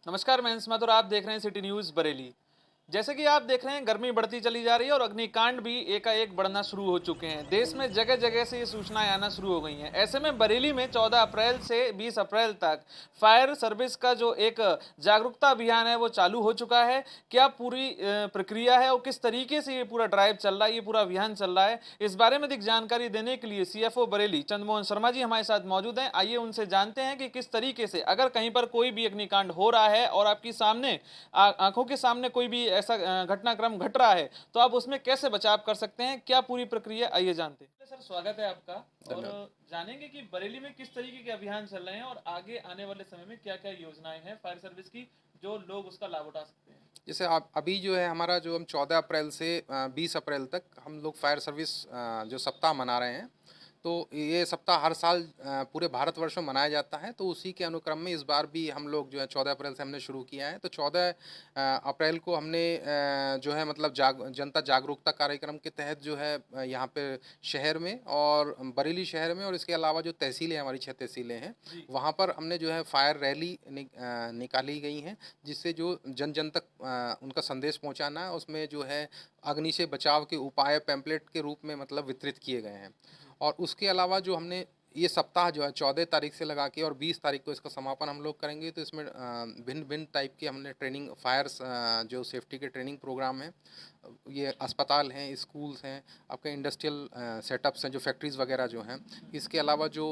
नमस्कार, मैं अंश माथुर। आप देख रहे हैं सिटी न्यूज़ बरेली। जैसे कि आप देख रहे हैं, गर्मी बढ़ती चली जा रही है और अग्निकांड भी एकाएक बढ़ना शुरू हो चुके हैं। देश में जगह जगह से ये सूचनाएं आना शुरू हो गई हैं। ऐसे में बरेली में 14 अप्रैल से 20 अप्रैल तक फायर सर्विस का जो एक जागरूकता अभियान है वो चालू हो चुका है। क्या पूरी प्रक्रिया है और किस तरीके से ये पूरा ड्राइव चल रहा है, ये पूरा अभियान चल रहा है, इस बारे में अधिक जानकारी देने के लिए सीएफओ बरेली चंद्रमोहन शर्मा जी हमारे साथ मौजूद हैं। आइए उनसे जानते हैं कि किस तरीके से अगर कहीं पर कोई भी अग्निकांड हो रहा है और आपकी सामने आंखों के सामने कोई भी ऐसा घटनाक्रम घट रहा है, तो आप उसमें कैसे बचाव कर सकते हैं, क्या पूरी प्रक्रिया, आइए जानते हैं। सर, स्वागत है आपका। और धन्यवाद। जानेंगे कि बरेली में किस तरीके के अभियान चल रहे हैं और आगे आने वाले समय में क्या क्या योजनाएं हैं फायर सर्विस की, जो लोग उसका लाभ उठा सकते हैं। जैसे आप अभी जो है हमारा जो हम 14 अप्रैल से 20 अप्रैल तक हम लोग फायर सर्विस जो सप्ताह मना रहे हैं। तो ये सप्ताह हर साल पूरे भारतवर्ष में मनाया जाता है। तो उसी के अनुक्रम में इस बार भी हम लोग जो है 14 अप्रैल से हमने शुरू किया है। तो 14 अप्रैल को हमने जो है मतलब जनता जागरूकता कार्यक्रम के तहत जो है यहाँ पे शहर में और बरेली शहर में और इसके अलावा जो तहसीलें हमारी 6 तहसीलें हैं, वहाँ पर हमने जो है फायर रैली निकाली गई हैं, जिससे जो जन जन तक उनका संदेश पहुँचाना है, उसमें जो है अग्नि से बचाव के उपाय पैम्पलेट के रूप में मतलब वितरित किए गए हैं। और उसके अलावा जो हमने ये सप्ताह जो है 14 तारीख से लगा के और 20 तारीख को इसका समापन हम लोग करेंगे। तो इसमें भिन्न भिन्न टाइप के हमने ट्रेनिंग फायर्स जो सेफ्टी के ट्रेनिंग प्रोग्राम हैं, ये अस्पताल हैं, स्कूल्स हैं, आपके इंडस्ट्रियल सेटअप्स हैं, जो फैक्ट्रीज़ वगैरह जो हैं, इसके अलावा जो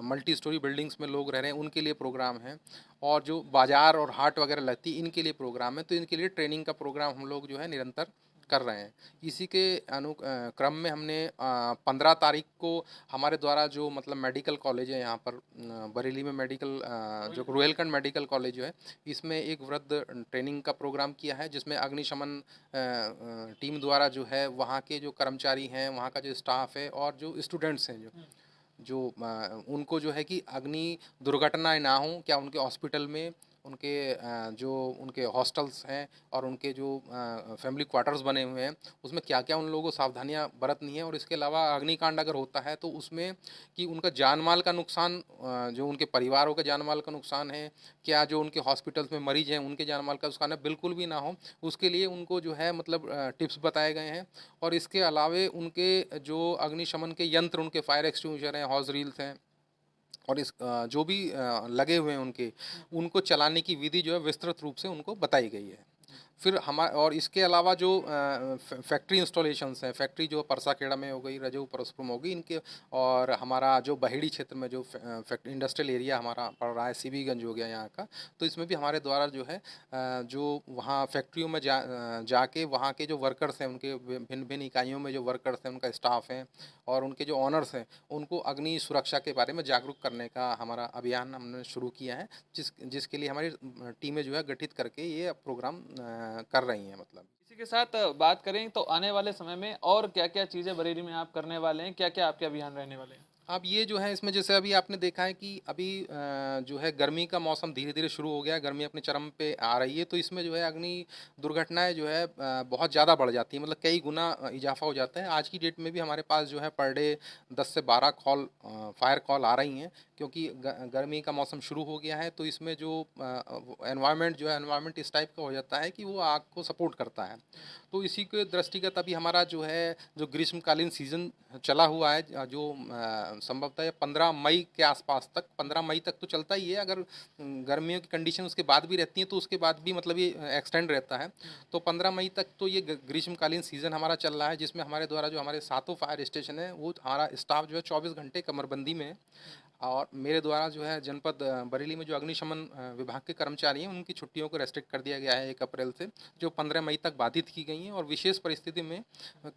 मल्टी स्टोरी बिल्डिंग्स में लोग रह रहे हैं उनके लिए प्रोग्राम हैं, और जो बाज़ार और हाट वगैरह लगती है इनके लिए प्रोग्राम है। तो इनके लिए ट्रेनिंग का प्रोग्राम हम लोग जो है निरंतर कर रहे हैं। इसी के क्रम में हमने 15 तारीख को हमारे द्वारा जो मतलब मेडिकल कॉलेज है यहाँ पर बरेली में मेडिकल जो रोहेलखंड मेडिकल कॉलेज जो है, इसमें एक वृद्ध ट्रेनिंग का प्रोग्राम किया है, जिसमें अग्निशमन टीम द्वारा जो है वहाँ के जो कर्मचारी हैं, वहाँ का जो स्टाफ है और जो स्टूडेंट्स हैं जो उनको जो है कि अग्नि दुर्घटनाएं ना हों, क्या उनके हॉस्पिटल में उनके जो उनके हॉस्टल्स हैं और उनके जो फैमिली क्वार्टर्स बने हुए हैं, उसमें क्या क्या उन लोगों को सावधानियां बरतनी है। और इसके अलावा अग्निकांड अगर होता है तो उसमें कि उनका जान माल का नुकसान, जो उनके परिवारों का जान माल का नुकसान है, क्या जो उनके हॉस्पिटल्स में मरीज हैं उनके जान माल का नुकसान है, बिल्कुल भी ना हो। उसके लिए उनको जो है मतलब टिप्स बताए गए हैं। और इसके अलावे उनके जो अग्निशमन के यंत्र, उनके फायर एक्सटिंग्विशर हैं, हॉज रील्स हैं, और इस जो भी लगे हुए हैं उनको चलाने की विधि जो है विस्तृत रूप से उनको बताई गई है। फिर और इसके अलावा जो फैक्ट्री इंस्टॉलेशंस हैं, फैक्ट्री जो परसाखेड़ा में हो गई, रजऊ परसपुर में हो गई, इनके और हमारा जो बहेड़ी क्षेत्र में जो फैक्ट्री इंडस्ट्रियल एरिया हमारा पड़ रहा है, सीबीगंज हो गया यहाँ का, तो इसमें भी हमारे द्वारा जो है जो वहाँ फैक्ट्रियों में जाके वहाँ के जो वर्कर्स हैं, उनके भिन्न भिन्न इकाइयों में जो वर्कर्स हैं, उनका स्टाफ हैं और उनके जो ऑनर्स हैं, उनको अग्नि सुरक्षा के बारे में जागरूक करने का हमारा अभियान हमने शुरू किया है, जिसके लिए हमारी टीमें जो है गठित करके ये प्रोग्राम कर रही हैं मतलब। इसी के साथ बात करें तो आने वाले समय में और क्या क्या चीज़ें बरेली में आप करने वाले हैं, क्या क्या आपके अभियान रहने वाले हैं। अब ये जो है इसमें जैसे अभी आपने देखा है कि अभी जो है गर्मी का मौसम धीरे धीरे शुरू हो गया है, गर्मी अपने चरम पे आ रही है। तो इसमें जो है अग्नि दुर्घटनाएं जो है बहुत ज़्यादा बढ़ जाती हैं, मतलब कई गुना इजाफा हो जाता है। आज की डेट में भी हमारे पास जो है पर डे 10 से 12 कॉल फायर कॉल आ रही हैं, क्योंकि गर्मी का मौसम शुरू हो गया है। तो इसमें जो एनवायरनमेंट जो है, एनवायरनमेंट इस टाइप का हो जाता है कि वो आग को सपोर्ट करता है। तो इसी के दृष्टिगत अभी हमारा जो है जो ग्रीष्मकालीन सीज़न चला हुआ है, जो संभवतः 15 मई के आसपास तक, 15 मई तक तो चलता ही है। अगर गर्मियों की कंडीशन उसके बाद भी रहती है तो उसके बाद भी मतलब ये एक्सटेंड रहता है। तो 15 मई तक तो ये ग्रीष्मकालीन सीज़न हमारा चल रहा है, जिसमें हमारे द्वारा जो हमारे सातों फायर स्टेशन है, वो हमारा स्टाफ जो है 24 घंटे कमरबंदी में है। और मेरे द्वारा जो है जनपद बरेली में जो अग्निशमन विभाग के कर्मचारी हैं, उनकी छुट्टियों को रेस्ट्रिक्ट कर दिया गया है 1 अप्रैल से, जो 15 मई तक बाधित की गई हैं। और विशेष परिस्थिति में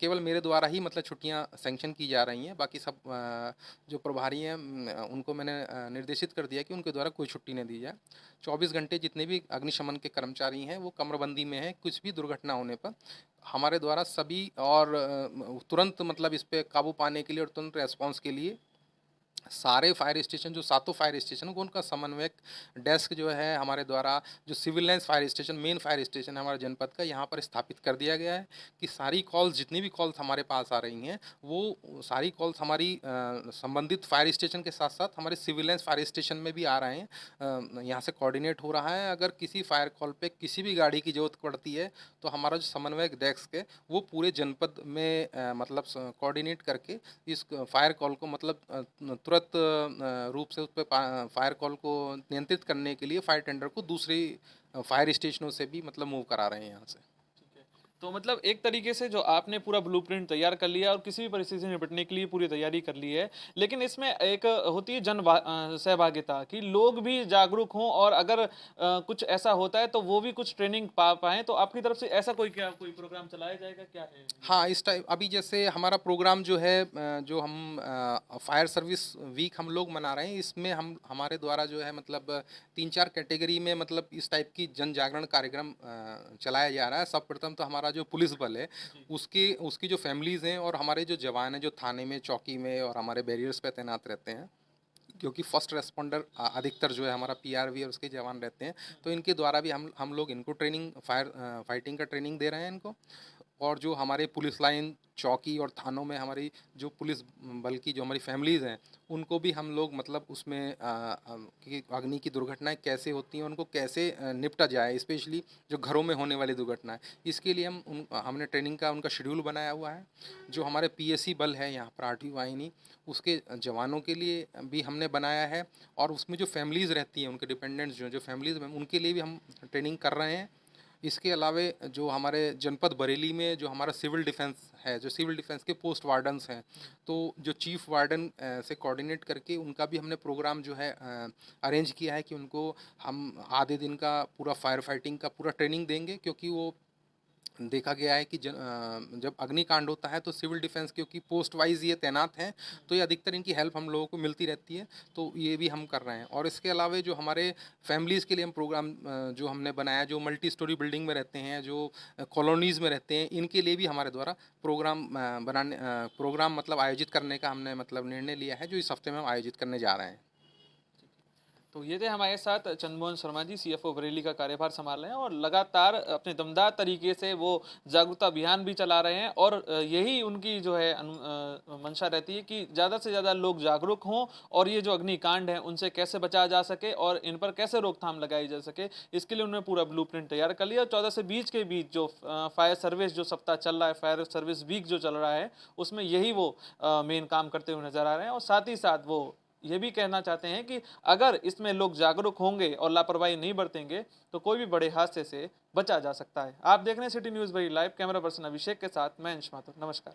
केवल मेरे द्वारा ही मतलब छुट्टियां सैंक्शन की जा रही हैं। बाकी सब जो प्रभारी हैं उनको मैंने निर्देशित कर दिया कि उनके द्वारा कोई छुट्टी नहीं दी जाए। 24 घंटे जितने भी अग्निशमन के कर्मचारी हैं वो कमरबंदी में हैं। कुछ भी दुर्घटना होने पर हमारे द्वारा सभी और तुरंत मतलब इस पर काबू पाने के लिए और तुरंत रेस्पॉन्स के लिए सारे फायर स्टेशन जो सातों फायर स्टेशन को उनका समन्वयक डेस्क जो है हमारे द्वारा जो civil lines fire station main fire station है हमारे जनपद का यहाँ पर स्थापित कर दिया गया है कि सारी कॉल्स जितनी भी कॉल्स हमारे पास आ रही हैं वो सारी कॉल्स हमारी संबंधित फायर स्टेशन के साथ साथ हमारे सिविल लाइंस फायर स्टेशन में भी आ रहे हैं। यहाँ से कोऑर्डिनेट हो रहा है। अगर किसी फायर कॉल पे किसी भी गाड़ी की ज़रूरत पड़ती है तो हमारा जो समन्वयक डेस्क है वो पूरे जनपद में मतलब कोऑर्डिनेट करके इस फायर कॉल को मतलब तुरंत रूप से उस पर फायर कॉल को नियंत्रित करने के लिए फायर टेंडर को दूसरी फायर स्टेशनों से भी मतलब मूव करा रहे हैं यहाँ से। तो मतलब एक तरीके से जो आपने पूरा ब्लूप्रिंट तैयार कर लिया और किसी भी परिस्थिति से निपटने के लिए पूरी तैयारी कर ली है, लेकिन इसमें एक होती है सहभागिता कि लोग भी जागरूक हों और अगर कुछ ऐसा होता है तो वो भी कुछ ट्रेनिंग पा पाएँ, तो आपकी तरफ से ऐसा कोई प्रोग्राम चलाया जाएगा, क्या है? हाँ, इस टाइम अभी जैसे हमारा प्रोग्राम जो है जो हम फायर सर्विस वीक हम लोग मना रहे हैं, इसमें हम हमारे द्वारा जो है मतलब 3-4 कैटेगरी में मतलब इस टाइप की जन जागरण कार्यक्रम चलाया जा रहा है। सब प्रथम तो हमारा जो पुलिस बल है उसकी जो फैमिलीज़ हैं और हमारे जो जवान हैं जो थाने में, चौकी में और हमारे बैरियर्स पे तैनात रहते हैं, क्योंकि फर्स्ट रेस्पॉन्डर अधिकतर जो है हमारा पीआरवी और उसके जवान रहते हैं, तो इनके द्वारा भी हम लोग इनको ट्रेनिंग फाइटिंग का ट्रेनिंग दे रहे हैं इनको। और जो हमारे पुलिस लाइन, चौकी और थानों में हमारी जो पुलिस बल की जो हमारी फैमिलीज़ हैं उनको भी हम लोग मतलब उसमें कि अग्नि की दुर्घटनाएं कैसे होती हैं, उनको कैसे निपटा जाए, स्पेशली जो घरों में होने वाली दुर्घटनाएं, इसके लिए हमने ट्रेनिंग का उनका शेड्यूल बनाया हुआ है। जो हमारे पीएसी बल है यहाँ पर 8वीं वाहिनी, उसके जवानों के लिए भी हमने बनाया है और उसमें जो फैमिलीज़ रहती हैं उनके डिपेंडेंट्स जो फैमिलीज़ में उनके लिए भी हम ट्रेनिंग कर रहे हैं। इसके अलावे जो हमारे जनपद बरेली में जो हमारा सिविल डिफेंस है, जो सिविल डिफेंस के पोस्ट वार्डन्स हैं, तो जो चीफ वार्डन से कोऑर्डिनेट करके उनका भी हमने प्रोग्राम जो है अरेंज किया है कि उनको हम आधे दिन का पूरा फायर फाइटिंग का पूरा ट्रेनिंग देंगे, क्योंकि वो देखा गया है कि जब अग्निकांड होता है तो सिविल डिफेंस क्योंकि पोस्ट वाइज ये तैनात हैं तो ये अधिकतर इनकी हेल्प हम लोगों को मिलती रहती है, तो ये भी हम कर रहे हैं। और इसके अलावा जो हमारे फैमिलीज़ के लिए हम प्रोग्राम जो हमने बनाया, जो मल्टी स्टोरी बिल्डिंग में रहते हैं, जो कॉलोनीज़ में रहते हैं, इनके लिए भी हमारे द्वारा प्रोग्राम मतलब आयोजित करने का हमने मतलब निर्णय लिया है, जो इस हफ्ते में हम आयोजित करने जा रहे हैं। तो ये थे हमारे साथ चंद्रमोहन शर्मा जी, सीएफओ बरेली का कार्यभार संभाल रहे हैं और लगातार अपने दमदार तरीके से वो जागरूकता अभियान भी चला रहे हैं और यही उनकी जो है मंशा रहती है कि ज़्यादा से ज़्यादा लोग जागरूक हों और ये जो अग्निकांड हैं उनसे कैसे बचाया जा सके और इन पर कैसे रोकथाम लगाई जा सके, इसके लिए उन्होंने पूरा ब्लूप्रिंट तैयार कर लिया। 14 से 20 के बीच जो फायर सर्विस जो सप्ताह चल रहा है, फायर सर्विस वीक जो चल रहा है, उसमें यही वो मेन काम करते हुए नजर आ रहे हैं और साथ ही साथ वो ये भी कहना चाहते हैं कि अगर इसमें लोग जागरूक होंगे और लापरवाही नहीं बरतेंगे तो कोई भी बड़े हादसे से बचा जा सकता है। आप देख रहे हैं city news Bareilly live, camera person Abhishek के साथ मैं अंश माथुर। नमस्कार।